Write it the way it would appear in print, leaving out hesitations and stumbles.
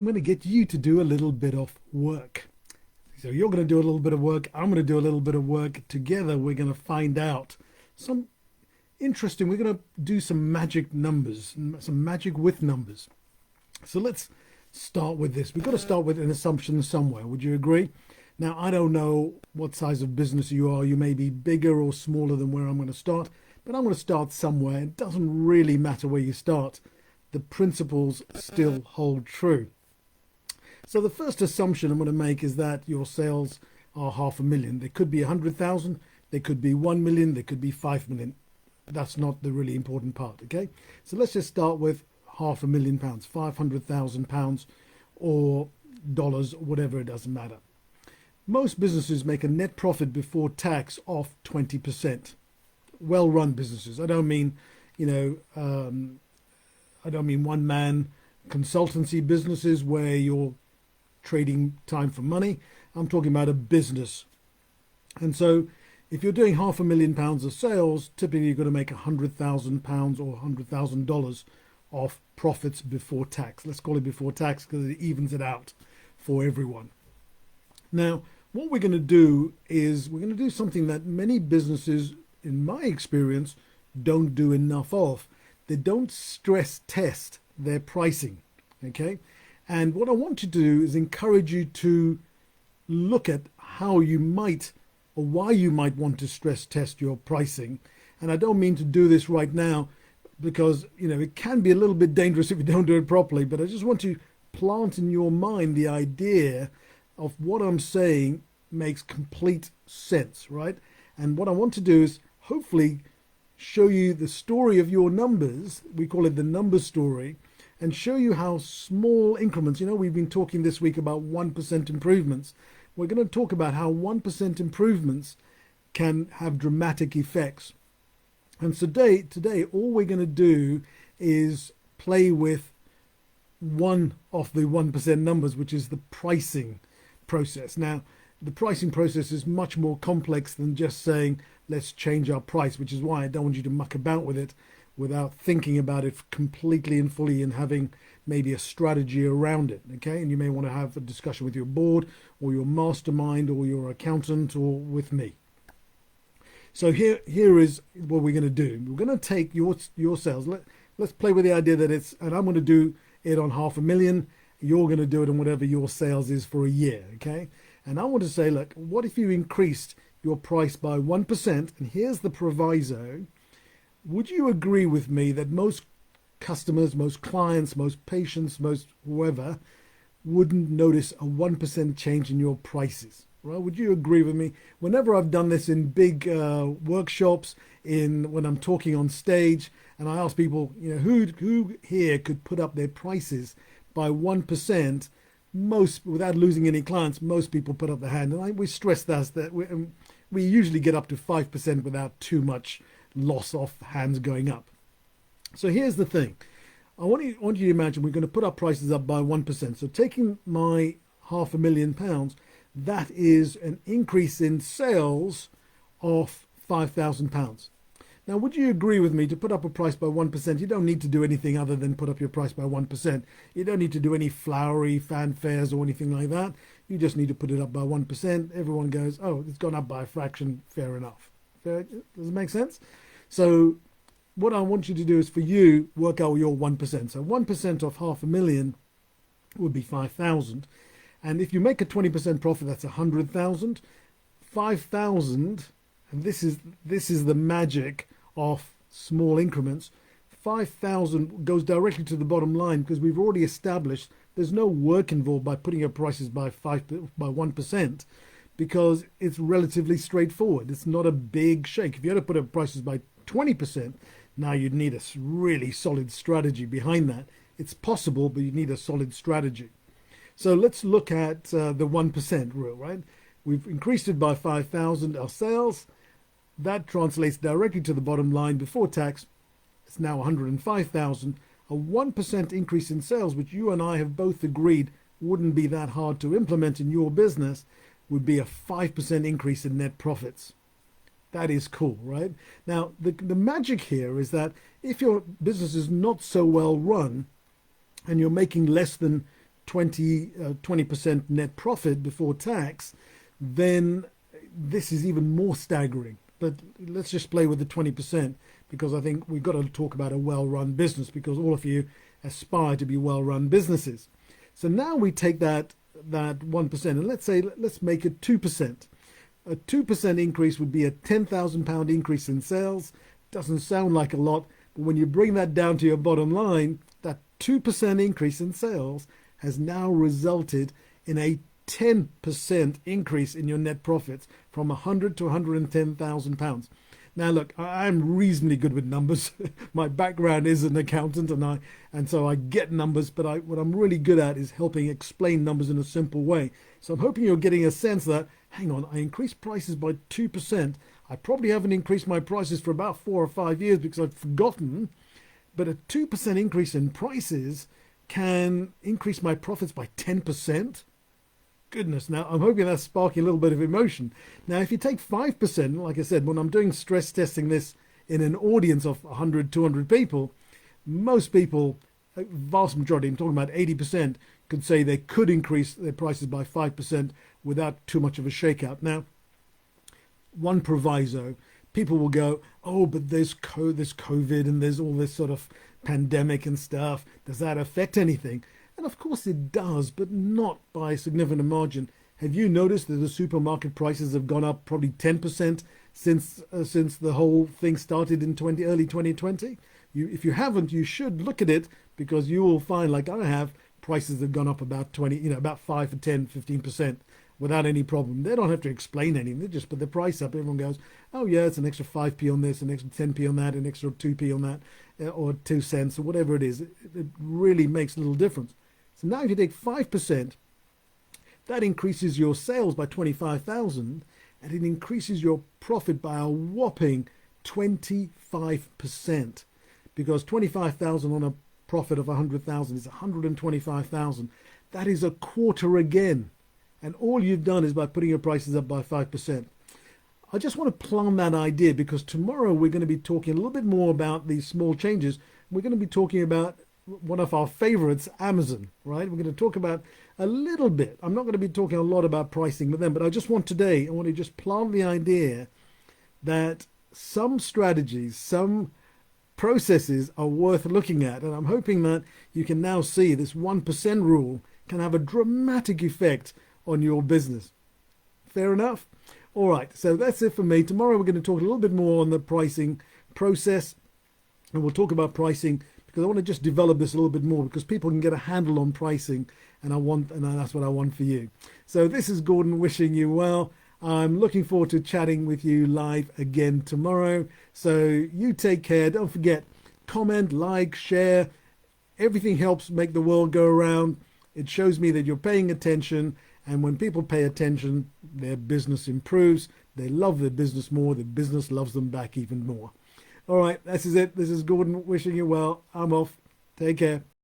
I'm going to get you to do a little bit of work. So you're going to do a little bit of work. I'm going to do a little bit of work. Together, we're going to find out some interesting, we're going to do some magic numbers, some magic with numbers. So let's start with this. We've got to start with an assumption somewhere. Would you agree? Now, I don't know what size of business you are. You may be bigger or smaller than where I'm going to start, but I'm going to start somewhere. It doesn't really matter where you start. The principles still hold true. So the first assumption I'm going to make is that your sales are 500,000. They could be 100,000, they could be 1 million, they could be 5 million. That's not the really important part, okay? So let's just start with £500,000, £500,000 or dollars, whatever, it doesn't matter. Most businesses make a net profit before tax of 20%. Well-run businesses. I don't mean, I don't mean one-man consultancy businesses where you're trading time for money. I'm talking about a business. And so if you're doing £500,000 of sales, typically you're going to make £100,000 or $100,000 of profits before tax. Let's call it before tax because it evens it out for everyone. Now, what we're going to do is we're going to do something that many businesses, in my experience, don't do enough of. They don't stress test their pricing, okay? And what I want to do is encourage you to look at how you might or why you might want to stress test your pricing. And I don't mean to do this right now because, it can be a little bit dangerous if you don't do it properly, but I just want to plant in your mind the idea of what I'm saying makes complete sense, right? And what I want to do is hopefully show you the story of your numbers. We call it the number story, and show you how small increments, we've been talking this week about 1% improvements. We're going to talk about how 1% improvements can have dramatic effects. And today, all we're going to do is play with one of the 1% numbers, which is the pricing process. Now, the pricing process is much more complex than just saying, let's change our price, which is why I don't want you to muck about with it without thinking about it completely and fully and having maybe a strategy around it, okay? And you may want to have a discussion with your board or your mastermind or your accountant or with me. So here is what we're going to do. We're going to take your sales. Let's play with the idea that and I'm going to do it on 500,000. You're going to do it on whatever your sales is for a year, okay? And I want to say, look, what if you increased your price by 1%? And here's the proviso. Would you agree with me that most customers, most clients, most patients, most whoever wouldn't notice a 1% change in your prices? Right? Would you agree with me? Whenever I've done this in big workshops, when I'm talking on stage, and I ask people, who here could put up their prices by 1%? Most, without losing any clients, most people put up their hand, and we stress that we usually get up to 5% without too much loss of hands going up. So here's the thing. I want you to imagine we're going to put our prices up by 1%. So taking my £500,000, that is an increase in sales of £5,000. Now, would you agree with me to put up a price by 1%? You don't need to do anything other than put up your price by 1%. You don't need to do any flowery fanfares or anything like that. You just need to put it up by 1%. Everyone goes, oh, it's gone up by a fraction. Fair enough. Does it make sense? So what I want you to do is for you, work out your 1%. So 1% of 500,000 would be 5,000. And if you make a 20% profit, that's 100,000. 5,000, and this is the magic of small increments. 5,000 goes directly to the bottom line because we've already established there's no work involved by putting your prices by 1%. Because it's relatively straightforward. It's not a big shake. If you had to put up prices by 20%, now you'd need a really solid strategy behind that. It's possible, but you need a solid strategy. So let's look at the 1% rule, right? We've increased it by 5,000, our sales. That translates directly to the bottom line before tax. It's now 105,000. A 1% increase in sales, which you and I have both agreed wouldn't be that hard to implement in your business, would be a 5% increase in net profits. That is cool, right? Now, the magic here is that if your business is not so well run and you're making less than 20% net profit before tax, then this is even more staggering. But let's just play with the 20% because I think we've got to talk about a well-run business because all of you aspire to be well-run businesses. So now we take that 1% and let's make it 2%. A 2% increase would be a £10,000 increase in sales. Doesn't sound like a lot, but when you bring that down to your bottom line, that 2% increase in sales has now resulted in a 10% increase in your net profits from 100 to 110,000 pounds. Now look, I'm reasonably good with numbers. My background is an accountant and so I get numbers, but what I'm really good at is helping explain numbers in a simple way. So I'm hoping you're getting a sense that, hang on, I increased prices by 2%. I probably haven't increased my prices for about 4 or 5 years because I've forgotten, but a 2% increase in prices can increase my profits by 10%. Goodness, now I'm hoping that's sparking a little bit of emotion. Now, if you take 5%, like I said, when I'm doing stress testing this in an audience of 100, 200 people, most people, a vast majority, I'm talking about 80%, could say they could increase their prices by 5% without too much of a shakeout. Now, one proviso, people will go, oh, but there's COVID and there's all this sort of pandemic and stuff. Does that affect anything? And of course it does, but not by a significant margin. Have you noticed that the supermarket prices have gone up probably 10% since the whole thing started in early 2020? If you haven't, you should look at it because you will find, like I have, prices have gone up about 20, about 5 or 10, 15% without any problem. They don't have to explain anything. They just put the price up. Everyone goes, oh yeah, it's an extra 5p on this, an extra 10p on that, an extra 2p on that, or 2 cents or whatever it is. It really makes a little difference. So now if you take 5%, that increases your sales by 25,000 and it increases your profit by a whopping 25%. Because 25,000 on a profit of 100,000 is 125,000. That is a quarter again. And all you've done is by putting your prices up by 5%. I just want to plant that idea because tomorrow we're going to be talking a little bit more about these small changes. We're going to be talking about one of our favorites, Amazon, right? We're going to talk about a little bit. I'm not going to be talking a lot about pricing with them, but I want to just plant the idea that some strategies, some processes are worth looking at. And I'm hoping that you can now see this 1% rule can have a dramatic effect on your business. Fair enough? All right, so that's it for me. Tomorrow we're going to talk a little bit more on the pricing process, and we'll talk about pricing because I want to just develop this a little bit more because people can get a handle on pricing, and that's what I want for you. So this is Gordon wishing you well. I'm looking forward to chatting with you live again tomorrow. So you take care. Don't forget, comment, like, share. Everything helps make the world go around. It shows me that you're paying attention. And when people pay attention, their business improves. They love their business more. The business loves them back even more. All right, this is it. This is Gordon wishing you well. I'm off. Take care.